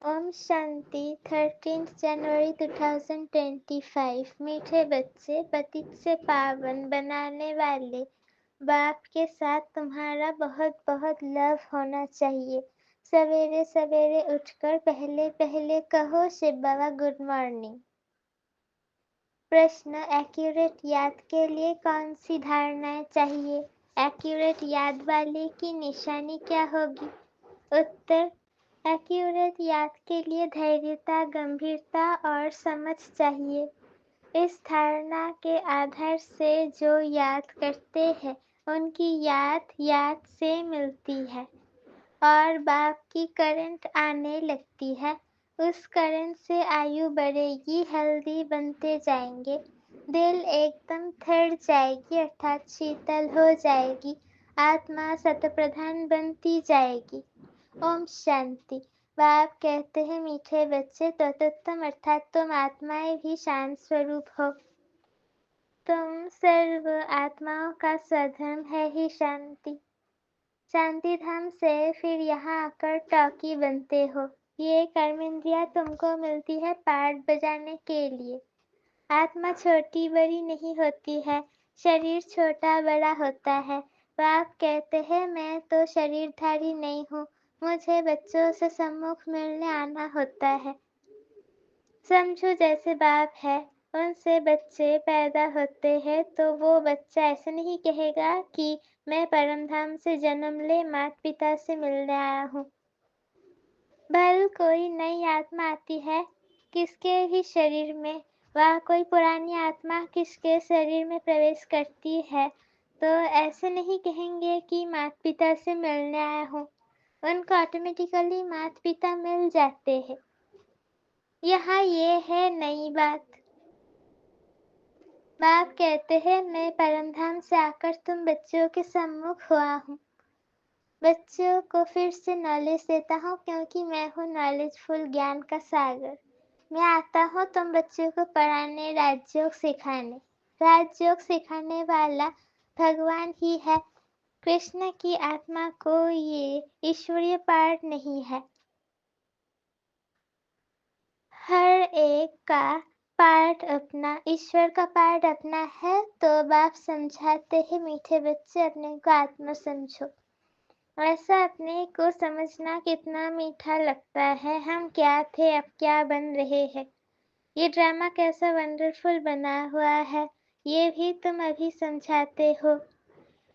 ओम शांति 13 जनवरी 2025। मीठे बच्चे, पतित से पावन बनाने वाले बाप के साथ तुम्हारा बहुत बहुत लव होना चाहिए। सवेरे सवेरे उठकर पहले पहले कहो शिव बाबा गुड मॉर्निंग। प्रश्न, एक्यूरेट याद के लिए कौन सी धारणाएं चाहिए? एक्यूरेट याद वाले की निशानी क्या होगी? उत्तर, एक्यूरेट याद के लिए धैर्यता, गंभीरता और समझ चाहिए। इस धारणा के आधार से जो याद करते हैं उनकी याद याद से मिलती है और बाप की करंट आने लगती है। उस करंट से आयु बढ़ेगी, हेल्दी बनते जाएंगे, दिल एकदम ठहर जाएगी अर्थात शीतल हो जाएगी, आत्मा सतप्रधान बनती जाएगी। ओम शांति। बाप कहते हैं मीठे बच्चे, तत्वोत्तम अर्थात तुम आत्माएं भी शांत स्वरूप हो। तुम सर्व आत्माओं का स्वधर्म है ही शांति। शांति धाम से फिर यहाँ आकर टॉकी बनते हो। ये कर्मेंद्रिया तुमको मिलती है पार्ट बजाने के लिए। आत्मा छोटी बड़ी नहीं होती है, शरीर छोटा बड़ा होता है। बाप कहते हैं मैं तो शरीरधारी नहीं हूँ, मुझे बच्चों से सम्मुख मिलने आना होता है। समझो जैसे बाप है, उनसे बच्चे पैदा होते हैं तो वो बच्चा ऐसे नहीं कहेगा कि मैं परमधाम से जन्म ले माता पिता से मिलने आया हूँ। भल कोई नई आत्मा आती है किसके भी शरीर में, वह कोई पुरानी आत्मा किसके शरीर में प्रवेश करती है तो ऐसे नहीं कहेंगे कि माता पिता से मिलने आया हूँ। उनको ऑटोमेटिकली माता पिता मिल जाते हैं। यहाँ ये है नई बात। बाप कहते हैं मैं परमधाम से आकर तुम बच्चों के सम्मुख हुआ हूँ। बच्चों को फिर से नॉलेज देता हूँ क्योंकि मैं हूँ नॉलेजफुल, ज्ञान का सागर। मैं आता हूँ तुम बच्चों को पढ़ाने, राजयोग सिखाने। राजयोग सिखाने वाला भगवान ही है। कृष्ण की आत्मा को ये ईश्वरीय पाठ नहीं है। हर एक का पार्ट अपना, ईश्वर का पार्ट अपना है। तो बाप समझाते हैं मीठे बच्चे अपने को आत्मा समझो। ऐसा अपने को समझना कितना मीठा लगता है। हम क्या थे अब क्या बन रहे हैं। ये ड्रामा कैसा वंडरफुल बना हुआ है, ये भी तुम अभी समझाते हो।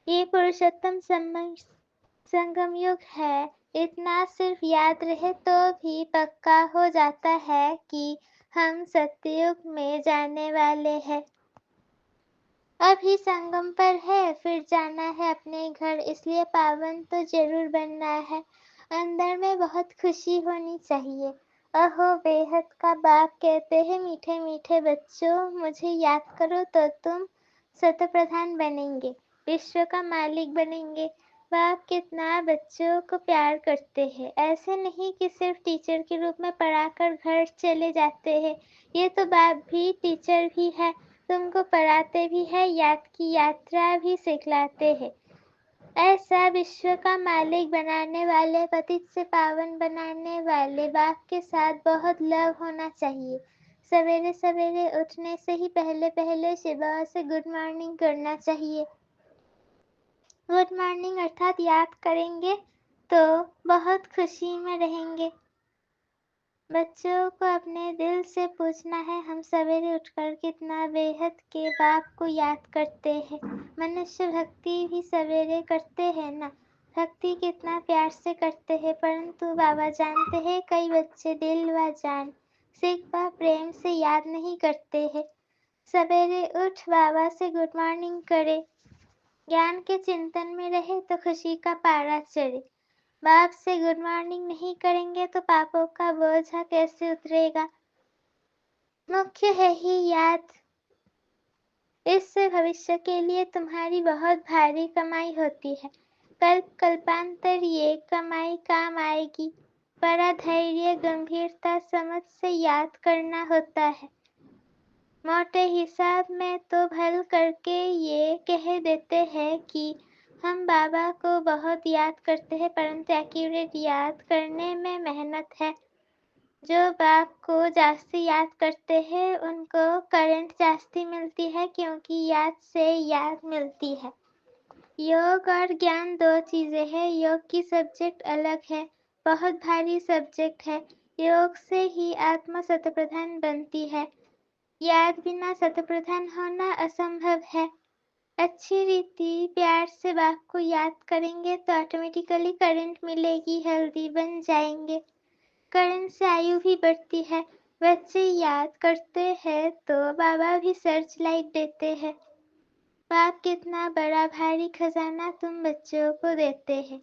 ये पुरुषोत्तम संगम युग है। इतना सिर्फ याद रहे तो भी पक्का हो जाता है कि हम सत्ययुग में जाने वाले हैं। अभी संगम पर है, फिर जाना है अपने घर, इसलिए पावन तो जरूर बनना है। अंदर में बहुत खुशी होनी चाहिए। अहो बेहद का बाप कहते हैं मीठे मीठे बच्चों, मुझे याद करो तो तुम सतप्रधान बनेंगे, विश्व का मालिक बनेंगे। बाप कितना बच्चों को प्यार करते हैं। ऐसे नहीं कि सिर्फ टीचर के रूप में पढ़ाकर घर चले जाते हैं। ये तो बाप भी टीचर भी है, तुमको पढ़ाते भी है, याद की यात्रा भी सिखलाते हैं। ऐसा विश्व का मालिक बनाने वाले, पतित से पावन बनाने वाले बाप के साथ बहुत लव होना चाहिए। सवेरे सवेरे उठने से ही पहले पहले शिवा से गुड मॉर्निंग करना चाहिए। गुड मॉर्निंग अर्थात याद करेंगे तो बहुत खुशी में रहेंगे। बच्चों को अपने दिल से पूछना है हम सवेरे उठकर कितना बेहद के बाप को याद करते हैं। मनुष्य भक्ति भी सवेरे करते हैं ना, भक्ति कितना प्यार से करते हैं, परंतु बाबा जानते हैं कई बच्चे दिल व जान, सिख व प्रेम से याद नहीं करते हैं। सवेरे उठ बाबा से गुड मॉर्निंग करे, ज्ञान के चिंतन में रहे तो खुशी का पारा चढ़े। बाप से गुड मॉर्निंग नहीं करेंगे तो पापों का बोझा कैसे उतरेगा। मुख्य है ही याद। इससे भविष्य के लिए तुम्हारी बहुत भारी कमाई होती है। कल्प कल्पांतर ये कमाई काम आएगी। बड़ा धैर्य, गंभीरता, समझ से याद करना होता है। मोटे हिसाब में तो भल करके ये कह देते हैं कि हम बाबा को बहुत याद करते हैं, परंतु एक्यूरेट याद करने में मेहनत है। जो बाप को जास्ती याद करते हैं उनको करंट जास्ती मिलती है क्योंकि याद से याद मिलती है। योग और ज्ञान दो चीजें हैं। योग की सब्जेक्ट अलग है, बहुत भारी सब्जेक्ट है। योग से ही आत्मा शतप्रधान बनती है। याद बिना शतप्रधान होना असंभव है। अच्छी रीति प्यार से बाप को याद करेंगे तो ऑटोमेटिकली करंट मिलेगी, हेल्दी बन जाएंगे। करंट से आयु भी बढ़ती है। बच्चे याद करते हैं तो बाबा भी सर्च लाइट देते हैं। बाप कितना बड़ा भारी खजाना तुम बच्चों को देते हैं।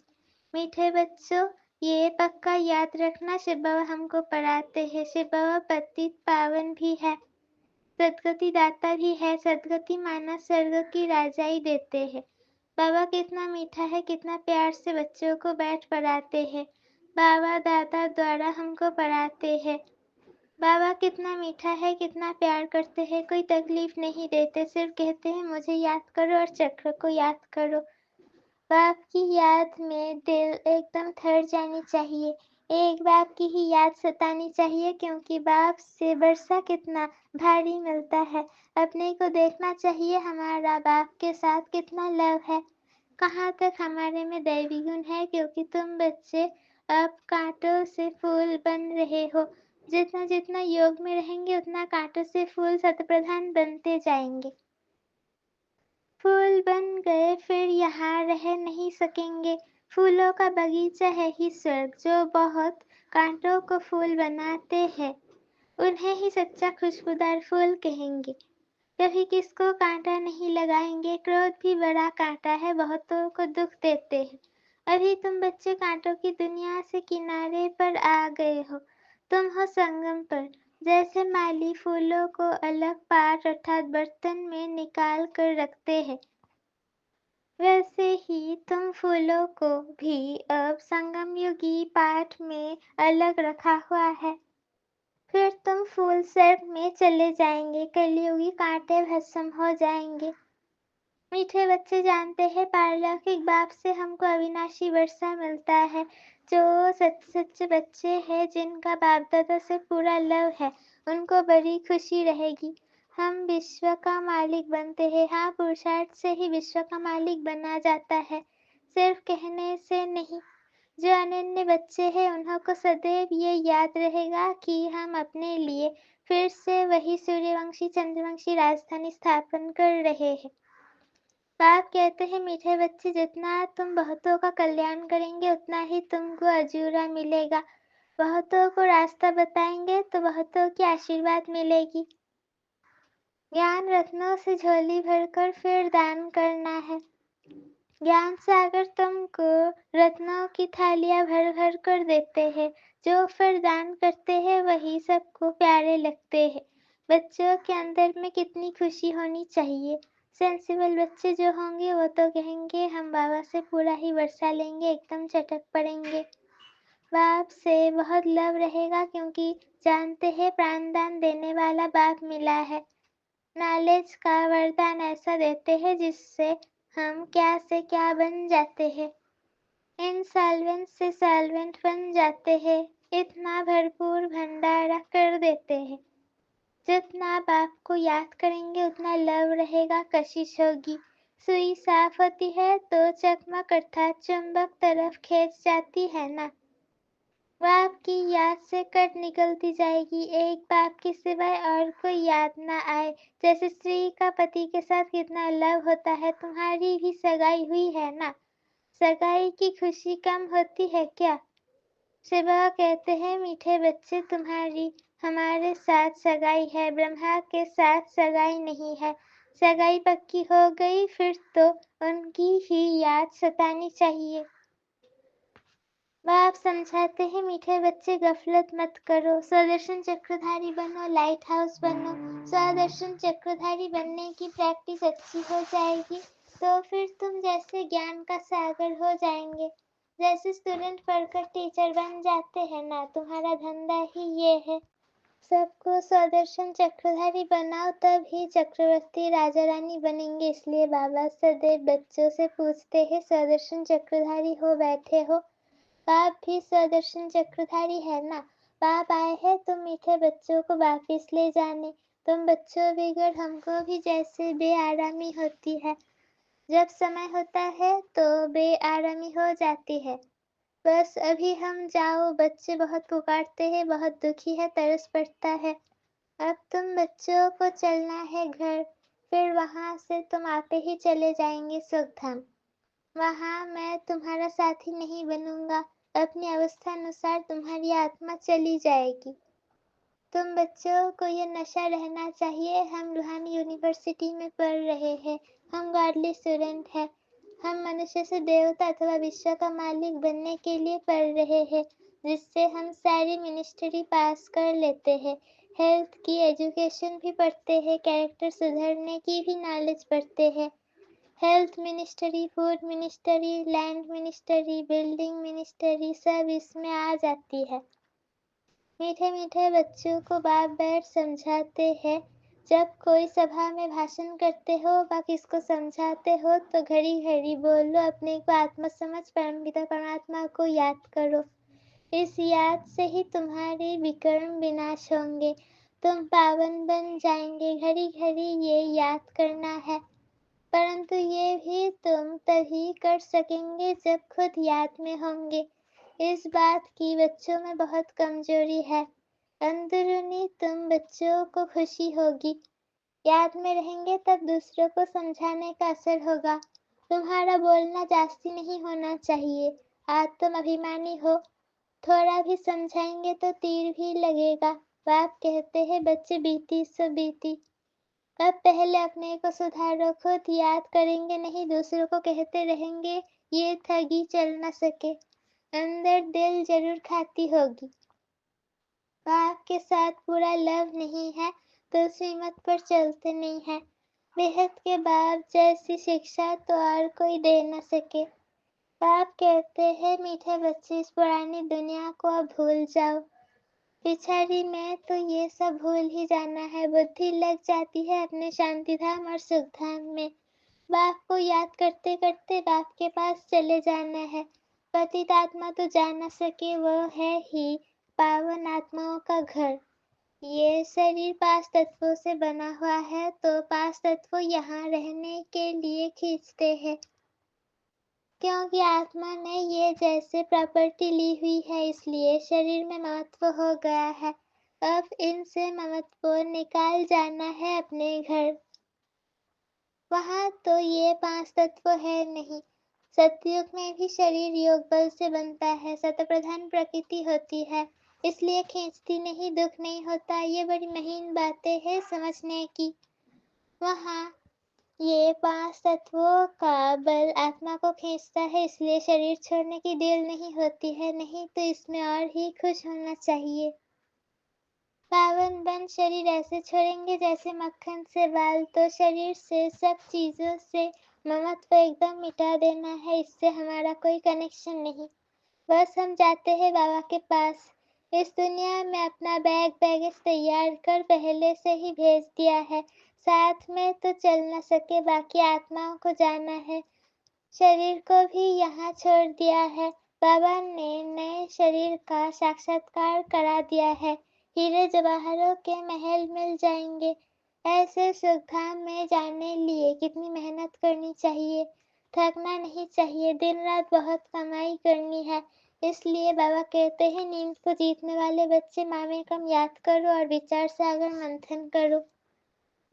मीठे बच्चों, ये पक्का याद रखना, शिव बाबा हमको पढ़ाते हैं। शिव बाबा पतित पावन भी है, सदगति दाता भी है। सदगति माना स्वर्ग की राजाई देते हैं। बाबा कितना मीठा है, कितना प्यार से बच्चों को बैठ पढ़ाते हैं। बाबा दादा द्वारा हमको पढ़ाते हैं। बाबा कितना मीठा है, कितना प्यार करते हैं, कोई तकलीफ नहीं देते, सिर्फ कहते हैं मुझे याद करो और चक्र को याद करो। बाप की याद में दिल एकदम थर जानी चाहिए। एक बाप की ही याद सतानी चाहिए क्योंकि बाप से बरसा कितना भारी मिलता है। अपने को देखना चाहिए हमारा बाप के साथ कितना लव है, कहाँ तक हमारे में दैवी गुण है, क्योंकि तुम बच्चे अब कांटों से फूल बन रहे हो। जितना जितना योग में रहेंगे उतना कांटों से फूल शतप्रधान बनते जाएंगे। फूल बन गए फिर यहाँ रह नहीं सकेंगे। फूलों का बगीचा है ही स्वर्ग, जो बहुत कांटों को फूल बनाते हैं उन्हें ही सच्चा खुशबूदार फूल कहेंगे। कभी किसको कांटा नहीं लगाएंगे। क्रोध भी बड़ा कांटा है, बहुतों को दुख देते हैं। अभी तुम बच्चे कांटों की दुनिया से किनारे पर आ गए हो। तुम हो संगम पर। जैसे माली फूलों को अलग पाट अर्थात बर्तन में निकाल कर रखते हैं, वैसे ही तुम फूलों को भी अब संगम युगी पाठ में अलग रखा हुआ है। फिर तुम फूल सर्ग में चले जाएंगे, कलयुगी कांटे भस्म हो जाएंगे। मीठे बच्चे जानते हैं पारलौकिक बाप से हमको अविनाशी वर्षा मिलता है। जो सच सच्चे बच्चे हैं जिनका बाप दादा से पूरा लव है उनको बड़ी खुशी रहेगी। हम विश्व का मालिक बनते हैं। हाँ, पुरुषार्थ से ही विश्व का मालिक बना जाता है, सिर्फ कहने से नहीं। जो अनन्य बच्चे हैं उन्हों को सदैव ये याद रहेगा कि हम अपने लिए फिर से वही सूर्यवंशी चंद्रवंशी राजधानी स्थापन कर रहे हैं। बाप कहते हैं मीठे बच्चे, जितना तुम बहुतों का कल्याण करेंगे उतना ही तुमको अजूरा मिलेगा। बहुतों को रास्ता बताएंगे तो बहुतों की आशीर्वाद मिलेगी। ज्ञान रत्नों से झोली भरकर फिर दान करना है। ज्ञान सागर तुमको रत्नों की थालियां भर भर कर देते हैं। जो फिर दान करते हैं वही सबको प्यारे लगते हैं। बच्चों के अंदर में कितनी खुशी होनी चाहिए। सेंसिबल बच्चे जो होंगे वो तो कहेंगे हम बाबा से पूरा ही वर्षा लेंगे, एकदम चटक पड़ेंगे। बाप से बहुत लव रहेगा क्योंकि जानते हैं प्राणदान देने वाला बाप मिला है। नॉलेज का वरदान ऐसा देते हैं जिससे हम क्या से क्या बन जाते हैं। इंसॉल्वेंट से सॉल्वेंट बन जाते हैं। इतना भरपूर भंडारा कर देते हैं। जितना बाप को याद करेंगे उतना लव रहेगा, कशिश होगी। सुई साफ होती है तो चकमक अर्थात चुंबक तरफ खींच जाती है ना। बाप की याद से कट निकलती जाएगी। एक बाप के सिवाय और कोई याद ना आए। जैसे स्त्री का पति के साथ कितना लव होता है। तुम्हारी भी सगाई हुई है ना, सगाई की खुशी कम होती है क्या। शिवा कहते हैं मीठे बच्चे, तुम्हारी हमारे साथ सगाई है, ब्रह्मा के साथ सगाई नहीं है। सगाई पक्की हो गई फिर तो उनकी ही याद सतानी चाहिए। बाप समझाते हैं मीठे बच्चे, गफलत मत करो, स्वदर्शन चक्रधारी बनो, लाइट हाउस बनो। स्वदर्शन चक्रधारी बनने की प्रैक्टिस अच्छी हो जाएगी तो फिर तुम जैसे ज्ञान का सागर हो जाएंगे। जैसे स्टूडेंट पढ़कर टीचर बन जाते हैं ना, तुम्हारा धंधा ही ये है। सबको स्वदर्शन चक्रधारी बनाओ तब ही चक्रवर्ती राजा रानी बनेंगे। इसलिए बाबा सदैव बच्चों से पूछते हैं स्वदर्शन चक्रधारी हो बैठे हो। बाप भी स्वदर्शन चक्रधारी है ना। बाप आए हैं तुम मीठे बच्चों को वापिस ले जाने। तुम बच्चों बिगड़ हमको भी जैसे बेआरामी होती है। जब समय होता है तो बेआरामी हो जाती है। बस अभी हम जाओ, बच्चे बहुत पुकारते हैं, बहुत दुखी है, तरस पड़ता है। अब तुम बच्चों को चलना है घर, फिर वहाँ से तुम आपे ही चले जाएंगे सुखधाम। वहाँ मैं तुम्हारा साथी नहीं बनूंगा, अपनी अवस्था अनुसार तुम्हारी आत्मा चली जाएगी। तुम बच्चों को ये नशा रहना चाहिए, हम रूहानी यूनिवर्सिटी में पढ़ रहे हैं, हम गॉडली स्टूडेंट हैं, हम मनुष्य से देवता अथवा विश्व का मालिक बनने के लिए पढ़ रहे हैं, जिससे हम सारी मिनिस्ट्री पास कर लेते हैं, हेल्थ की एजुकेशन भी पढ़ते हैं, कैरेक्टर सुधरने की भी नॉलेज पढ़ते हैं। Health ministry, food ministry, land ministry, building ministry सब इसमें आ जाती है। मीठे मीठे बच्चों को बाप बैठ समझाते हैं। जब कोई सभा में भाषण करते हो व किसको समझाते हो तो घड़ी घड़ी बोलो, अपने को आत्मा समझ परमपिता परमात्मा को याद करो। इस याद से ही तुम्हारे विकर्म विनाश होंगे, तुम पावन बन जाएंगे। घड़ी घड़ी ये याद करना है, परंतु ये भी तुम तभी कर सकेंगे जब खुद याद में होंगे। इस बात की बच्चों में बहुत कमजोरी है। अंदरूनी तुम बच्चों को खुशी होगी, याद में रहेंगे तब दूसरों को समझाने का असर होगा। तुम्हारा बोलना जास्ती नहीं होना चाहिए। आज तुम अभिमानी हो, थोड़ा भी समझाएंगे तो तीर भी लगेगा। बाप कहते हैं बच्चे बीती सो बीती। अब पहले अपने को सुधारो, खुद याद करेंगे नहीं दूसरों को कहते रहेंगे, ये ठगी चल न सके। अंदर दिल जरूर खाती होगी। बाप के साथ पूरा लव नहीं है तो श्रीमत पर चलते नहीं है। बेहद के बाप जैसी शिक्षा तो और कोई दे न सके। बाप कहते हैं मीठे बच्चे इस पुरानी दुनिया को अब भूल जाओ। पिछाड़ी में तो ये सब भूल ही जाना है, बुद्धि लग जाती है अपने शांति धाम और सुख धाम में। बाप को याद करते करते बाप के पास चले जाना है। पतित आत्मा तो जा न सके, वो है ही पावन आत्माओं का घर। ये शरीर 5 तत्वों से बना हुआ है तो 5 तत्व यहाँ रहने के लिए खींचते हैं, क्योंकि आत्मा ने ये जैसे प्रॉपर्टी ली हुई है, इसलिए शरीर में ममत्व हो गया है। अब इनसे ममत्व निकाल जाना है अपने घर। वहाँ तो ये 5 तत्व है नहीं। सतयुग में भी शरीर योग बल से बनता है, सतप्रधान प्रकृति होती है, इसलिए खींचती नहीं, दुख नहीं होता। ये बड़ी महीन बातें हैं समझने की। वहाँ ये 5 तत्वों का बल आत्मा को खींचता है, इसलिए शरीर छोड़ने की देर नहीं होती है, नहीं तो इसमें और ही खुश होना चाहिए। पावन बन शरीर ऐसे छोड़ेंगे जैसे मक्खन से बाल, तो शरीर से सब चीजों से ममत्व एकदम मिटा देना है, इससे हमारा कोई कनेक्शन नहीं। बस हम जाते हैं बाबा के पास। इस दुनिया में अपना बैगेज तैयार कर पहले से ही भेज दिया है, साथ में तो चल न सके, बाकी आत्माओं को जाना है। शरीर को भी यहाँ छोड़ दिया है। बाबा ने नए शरीर का साक्षात्कार करा दिया है। हीरे जवाहरों के महल मिल जाएंगे। ऐसे सुखधाम में जाने लिए कितनी मेहनत करनी चाहिए, थकना नहीं चाहिए, दिन रात बहुत कमाई करनी है। इसलिए बाबा कहते हैं नींद को जीतने वाले बच्चे मामे कम याद करो और विचार सागर मंथन करो।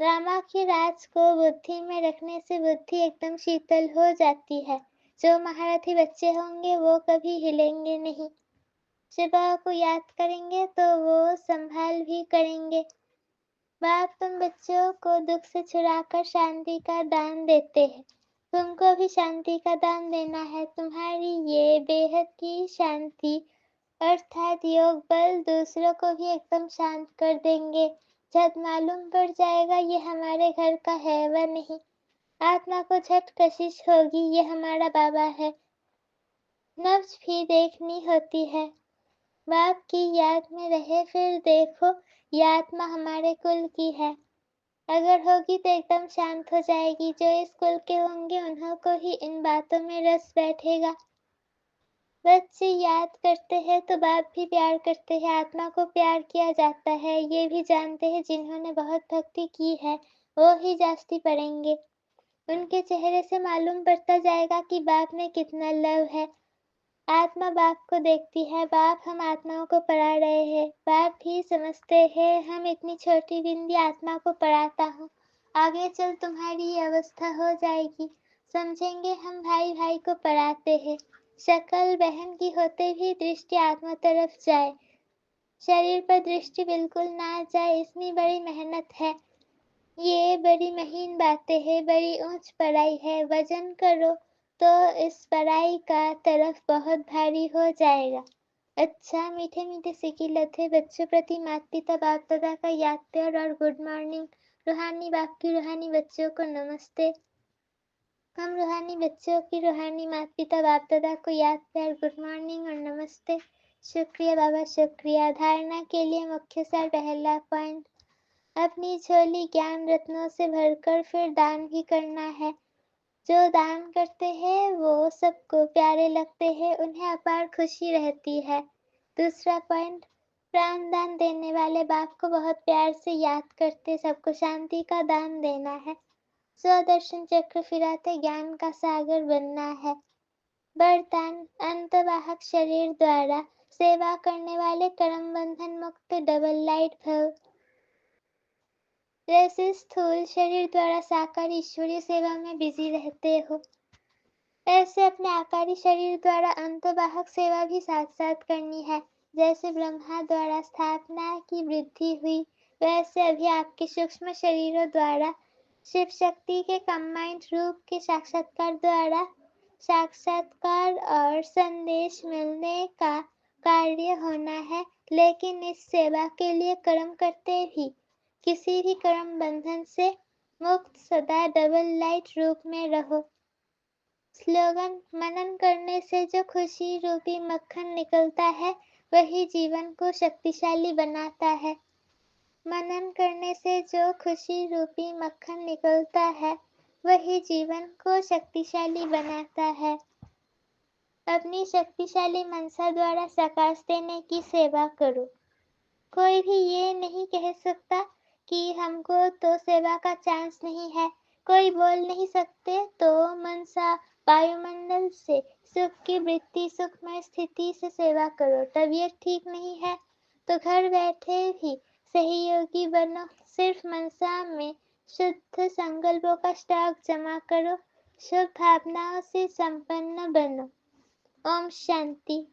रामा की राज को बुद्धि में रखने से बुद्धि एकदम शीतल हो जाती है। जो महारथी बच्चे होंगे वो कभी हिलेंगे नहीं। शिवा को याद करेंगे तो वो संभाल भी करेंगे। बाप तुम बच्चों को दुख से छुड़ाकर शांति का दान देते हैं। तुमको भी शांति का दान देना है। तुम्हारी ये बेहद की शांति अर्थात योग बल दूसरों को भी एकदम शांत कर देंगे। जब मालूम पड़ जाएगा ये हमारे घर का है व नहीं, आत्मा को झट कशिश होगी, ये हमारा बाबा है। नब्ज भी देखनी होती है। बाप की याद में रहे, फिर देखो ये आत्मा हमारे कुल की है। अगर होगी तो एकदम शांत हो जाएगी। जो इस कुल के होंगे उन्हों को ही इन बातों में रस बैठेगा। बच्चे याद करते हैं तो बाप भी प्यार करते हैं, आत्मा को प्यार किया जाता है, ये भी जानते हैं जिन्होंने बहुत भक्ति की है, वो ही जास्ती पढ़ेंगे। उनके चेहरे से मालूम पड़ता जाएगा कि बाप में कितना लव है। आत्मा बाप को देखती है, बाप हम आत्माओं को पढ़ा रहे हैं, बाप भी समझते हैं हम इतनी छोटी बिंदी आत्मा को पढ़ाता हूँ, आगे चल तुम्हारी ये अवस्था हो जाएगी, समझेंगे हम भाई भाई को पढ़ाते हैं। शक्ल बहन की होते भी दृष्टि आत्मा तरफ जाए, शरीर पर दृष्टि बिल्कुल ना जाए, इतनी बड़ी मेहनत है। ये बड़ी महीन बातें हैं, बड़ी ऊंच पढ़ाई है, वजन करो तो इस पढ़ाई का तरफ बहुत भारी हो जाएगा। अच्छा, मीठे मीठे सिकी लथे बच्चों प्रति माता पिता बाप दादा का याद प्यार और गुड मॉर्निंग। रूहानी बाप की रूहानी बच्चों को नमस्ते। हम रूहानी बच्चों की रूहानी माता पिता बाप दादा को याद प्यार गुड मॉर्निंग और नमस्ते। शुक्रिया बाबा, शुक्रिया। धारणा के लिए मुख्य सार पहला पॉइंट, अपनी झोली ज्ञान रत्नों से भरकर फिर दान भी करना है। जो दान करते हैं वो सबको प्यारे लगते हैं, उन्हें अपार खुशी रहती है। दूसरा पॉइंट, प्राण दान देने वाले बाप को बहुत प्यार से याद करते, सबको शांति का दान देना है। स्वदर्शन चक्र फिराते ज्ञान का सागर बनना है। वरदान, अंतवाहक शरीर द्वारा सेवा करने वाले कर्म बंधन मुक्त डबल लाइट भव। जैसे स्थूल शरीर द्वारा साकार ईश्वरीय सेवा में बिजी रहते हो, ऐसे अपने आकारी शरीर द्वारा अंतवाहक सेवा भी साथ साथ करनी है। जैसे ब्रह्मा द्वारा स्थापना की वृद्धि हुई, वैसे अभी आपके सूक्ष्म शरीरों द्वारा शिव शक्ति के कंबाइंड रूप के साक्षात्कार द्वारा साक्षात्कार और संदेश मिलने का कार्य होना है। लेकिन इस सेवा के लिए कर्म करते भी किसी भी कर्म बंधन से मुक्त सदा डबल लाइट रूप में रहो। स्लोगन, मनन करने से जो खुशी रूपी मक्खन निकलता है वही जीवन को शक्तिशाली बनाता है। मनन करने से जो खुशी रूपी मक्खन निकलता है वही जीवन को शक्तिशाली बनाता है। अपनी शक्तिशाली मनसा द्वारा प्रकाश देने की सेवा करो। कोई भी ये नहीं कह सकता कि हमको तो सेवा का चांस नहीं है। कोई बोल नहीं सकते तो मनसा वायुमंडल से सुख की वृत्ति सुखमय स्थिति से सेवा करो। तबीयत ठीक नहीं है तो घर बैठे भी सहयोगी बनो। सिर्फ मनसा में शुद्ध संकल्पों का स्टॉक जमा करो। शुभ भावनाओं से संपन्न बनो। ओम शांति।